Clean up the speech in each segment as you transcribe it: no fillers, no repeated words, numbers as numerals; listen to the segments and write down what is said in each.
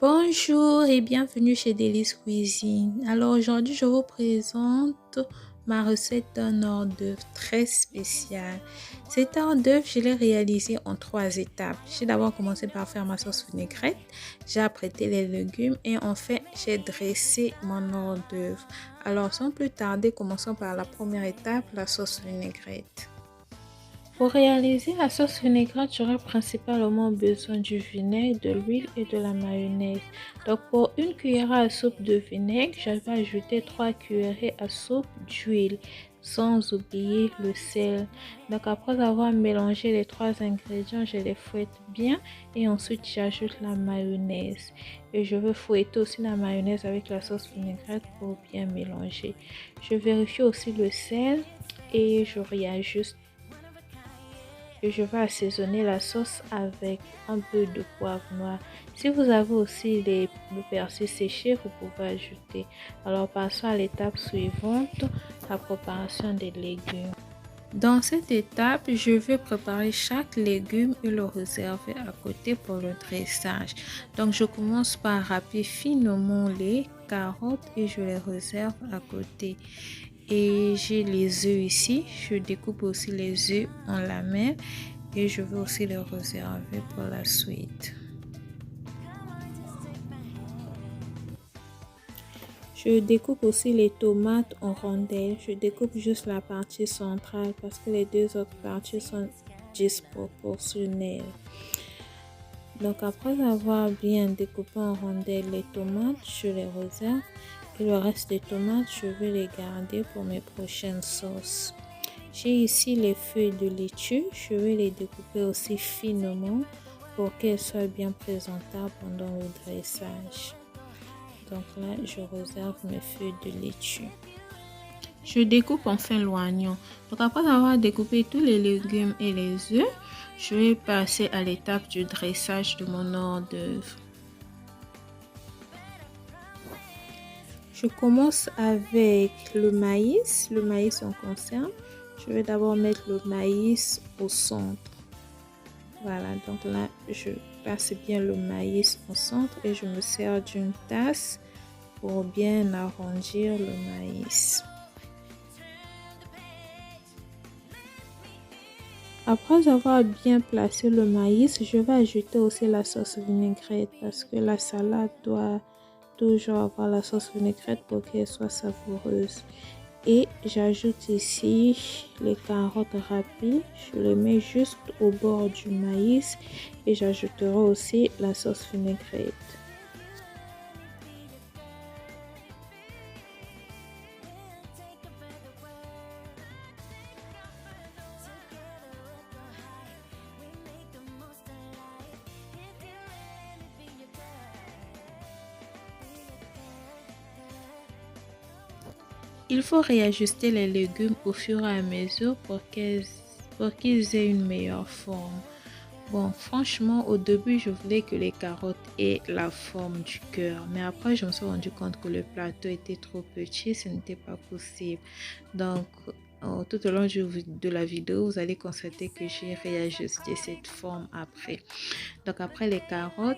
Bonjour et bienvenue chez Délice Cuisine. Alors aujourd'hui, je vous présente ma recette d'un hors d'œuvre très spécial. Cet hors d'œuvre, je l'ai réalisé en 3 étapes. J'ai d'abord commencé par faire ma sauce vinaigrette, j'ai apprêté les légumes et enfin j'ai dressé mon hors d'œuvre. Alors sans plus tarder, commençons par la première étape, la sauce vinaigrette. Pour réaliser la sauce vinaigrette, j'aurai principalement besoin du vinaigre, de l'huile et de la mayonnaise. Donc pour une cuillère à soupe de vinaigre, je vais ajouter 3 cuillerées à soupe d'huile, sans oublier le sel. Donc après avoir mélangé les 3 ingrédients, je les fouette bien et ensuite j'ajoute la mayonnaise. Et je veux fouetter aussi la mayonnaise avec la sauce vinaigrette pour bien mélanger. Je vérifie aussi le sel et je réajuste. Et je vais assaisonner la sauce avec un peu de poivre noir. Si vous avez aussi le persil séché, vous pouvez ajouter. Alors passons à l'étape suivante, la préparation des légumes. Dans cette étape, je vais préparer chaque légume et le réserver à côté pour le dressage. Donc je commence par râper finement les carottes et je les réserve à côté. Et j'ai les œufs ici, je découpe aussi les œufs en lamelles et je vais aussi les réserver pour la suite. Je découpe aussi les tomates en rondelles. Je découpe juste la partie centrale parce que les deux autres parties sont disproportionnelles. Donc après avoir bien découpé en rondelles les tomates, je les réserve et le reste des tomates, je vais les garder pour mes prochaines sauces. J'ai ici les feuilles de laitue, je vais les découper aussi finement pour qu'elles soient bien présentables pendant le dressage. Donc là, je réserve mes feuilles de laitue. Je découpe enfin l'oignon. Donc après avoir découpé tous les légumes et les œufs, je vais passer à l'étape du dressage de mon hors d'œuvre. Je commence avec le maïs en conserve. Je vais d'abord mettre le maïs au centre. Voilà, donc là, je passe bien le maïs au centre et je me sers d'une tasse pour bien arrondir le maïs. Après avoir bien placé le maïs, je vais ajouter aussi la sauce vinaigrette parce que la salade doit toujours avoir la sauce vinaigrette pour qu'elle soit savoureuse. Et j'ajoute ici les carottes râpées, je les mets juste au bord du maïs et j'ajouterai aussi la sauce vinaigrette. Il faut réajuster les légumes au fur et à mesure pour qu'ils aient une meilleure forme. Bon, franchement, au début, je voulais que les carottes aient la forme du cœur. Mais après, je me suis rendu compte que le plateau était trop petit, ce n'était pas possible. Donc, tout au long de la vidéo, vous allez constater que j'ai réajusté cette forme après. Donc, après les carottes,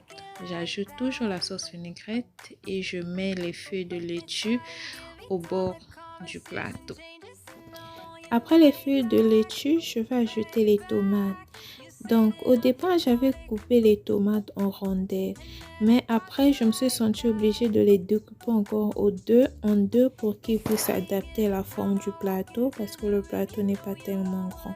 j'ajoute toujours la sauce vinaigrette et je mets les feuilles de laitue au bord du plateau. Après les feuilles de laitue, je vais ajouter les tomates. Donc au départ, j'avais coupé les tomates en rondelles, mais après, je me suis sentie obligée de les découper encore en deux pour qu'ils puissent adapter la forme du plateau parce que le plateau n'est pas tellement grand.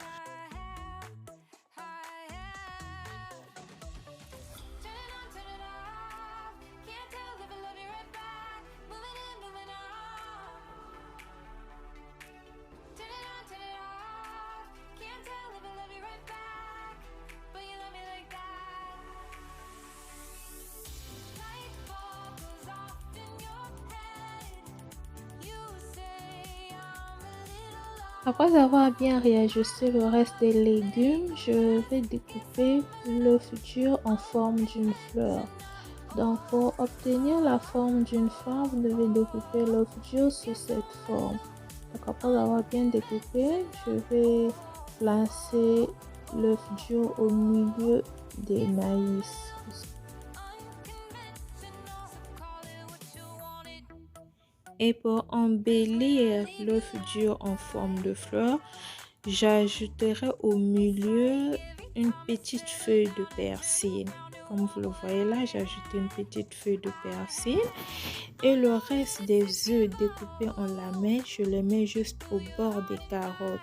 Après avoir bien réajusté le reste des légumes, je vais découper l'œuf dur en forme d'une fleur. Donc pour obtenir la forme d'une fleur, vous devez découper l'œuf dur sous cette forme. Donc après avoir bien découpé, je vais placer l'œuf dur au milieu des maïs. Et pour embellir l'œuf dur en forme de fleur, j'ajouterai au milieu une petite feuille de persil. Comme vous le voyez là, j'ai ajouté une petite feuille de persil. Et le reste des œufs découpés en lamelles, je les mets juste au bord des carottes.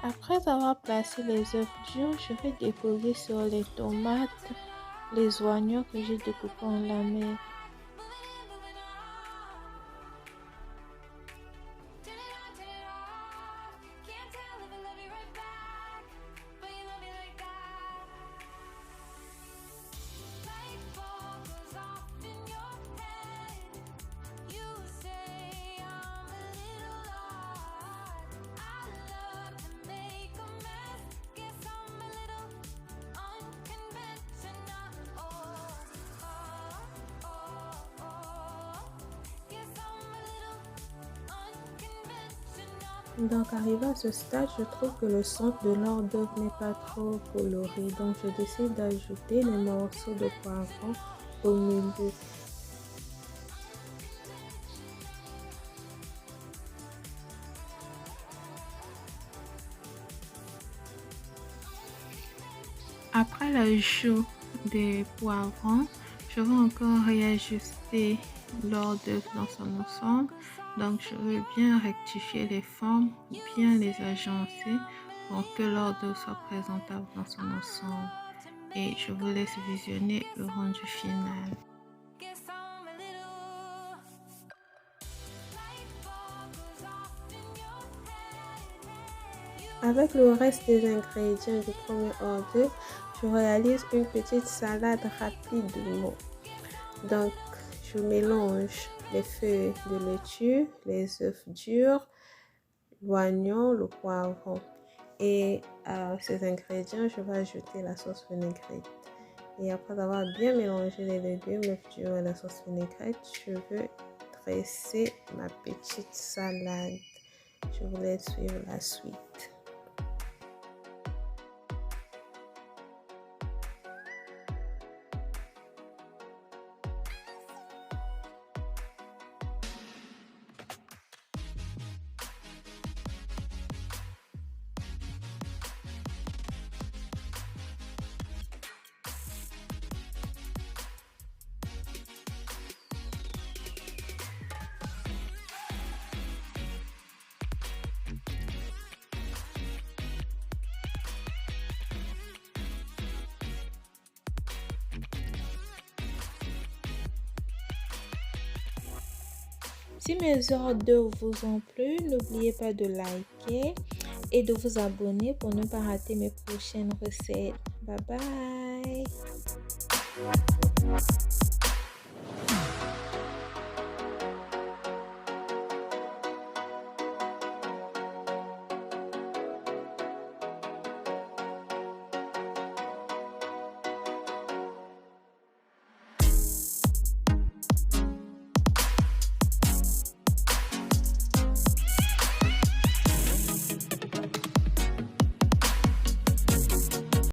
Après avoir placé les œufs durs, je vais déposer sur les tomates les oignons que j'ai découpés en lamelles. Donc arrivé à ce stade, je trouve que le centre de l'hors d'œuvre n'est pas trop coloré. Donc je décide d'ajouter les morceaux de poivron au milieu. Après l'ajout des poivrons, je vais encore réajuster l'hors d'œuvre dans son ensemble. Donc je vais bien rectifier les formes, bien les agencer pour que l'hors d'œuvre soit présentable dans son ensemble. Et je vous laisse visionner le rendu final. Avec le reste des ingrédients du premier hors d'œuvre, je réalise une petite salade rapidement. Donc, je mélange les feuilles de laitue, les œufs durs, l'oignon, le poivron. Et à ces ingrédients, je vais ajouter la sauce vinaigrette. Et après avoir bien mélangé les légumes, l'œuf dur et la sauce vinaigrette, je vais dresser ma petite salade. Je vous laisse suivre la suite. Si mes hors d'œuvre vous ont plu, n'oubliez pas de liker et de vous abonner pour ne pas rater mes prochaines recettes. Bye bye!